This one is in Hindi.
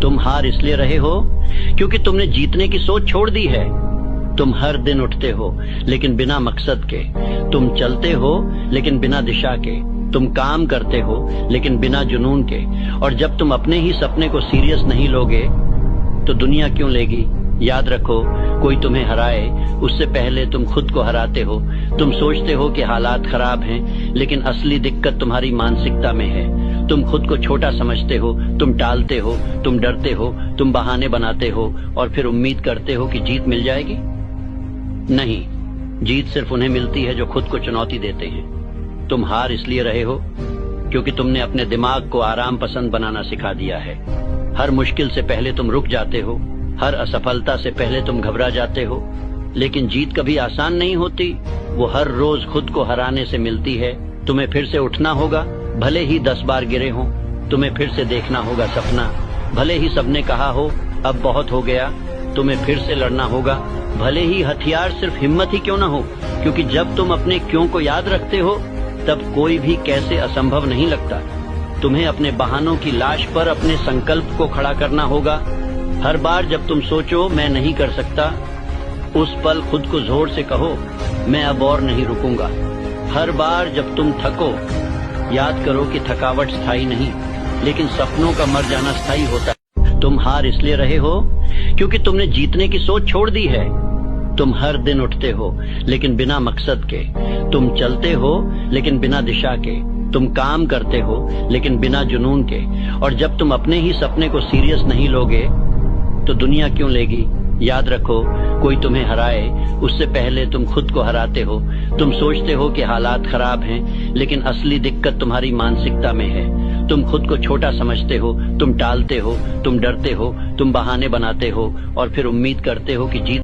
तुम हार इसलिए रहे हो क्योंकि तुमने जीतने की सोच छोड़ दी है। तुम हर दिन उठते हो लेकिन बिना मकसद के, तुम चलते हो लेकिन बिना दिशा के, तुम काम करते हो लेकिन बिना जुनून के। और जब तुम अपने ही सपने को सीरियस नहीं लोगे तो दुनिया क्यों लेगी। याद रखो, कोई तुम्हें हराए उससे पहले तुम खुद को हराते हो। तुम सोचते हो कि हालात खराब हैं, लेकिन असली दिक्कत तुम्हारी मानसिकता में है। तुम खुद को छोटा समझते हो, तुम टालते हो, तुम डरते हो, तुम बहाने बनाते हो और फिर उम्मीद करते हो कि जीत मिल जाएगी। नहीं, जीत सिर्फ उन्हें मिलती है जो खुद को चुनौती देते हैं। तुम हार इसलिए रहे हो क्योंकि तुमने अपने दिमाग को आराम पसंद बनाना सिखा दिया है। हर मुश्किल से पहले तुम रुक जाते हो, हर असफलता से पहले तुम घबरा जाते हो। लेकिन जीत कभी आसान नहीं होती, वो हर रोज खुद को हराने से मिलती है। तुम्हें फिर से उठना होगा, भले ही 10 बार गिरे हों। तुम्हें फिर से देखना होगा सपना, भले ही सबने कहा हो अब बहुत हो गया। तुम्हें फिर से लड़ना होगा, भले ही हथियार सिर्फ हिम्मत ही क्यों न हो। क्योंकि जब तुम अपने क्यों को याद रखते हो तब कोई भी कैसे असंभव नहीं लगता। तुम्हें अपने बहानों की लाश पर अपने संकल्प को खड़ा करना होगा। हर बार जब तुम सोचो मैं नहीं कर सकता, उस पल खुद को जोर से कहो मैं अब और नहीं रुकूंगा। हर बार जब तुम थको, याद करो कि थकावट स्थायी नहीं, लेकिन सपनों का मर जाना स्थायी होता है। तुम हार इसलिए रहे हो क्योंकि तुमने जीतने की सोच छोड़ दी है। तुम हर दिन उठते हो लेकिन बिना मकसद के, तुम चलते हो लेकिन बिना दिशा के, तुम काम करते हो लेकिन बिना जुनून के। और जब तुम अपने ही सपने को सीरियस नहीं लोगे तो दुनिया क्यों लेगी। याद रखो, कोई तुम्हें हराए उससे पहले तुम खुद को हराते हो। तुम सोचते हो कि हालात खराब हैं, लेकिन असली दिक्कत तुम्हारी मानसिकता में है। तुम खुद को छोटा समझते हो, तुम टालते हो, तुम डरते हो, तुम बहाने बनाते हो और फिर उम्मीद करते हो कि जीत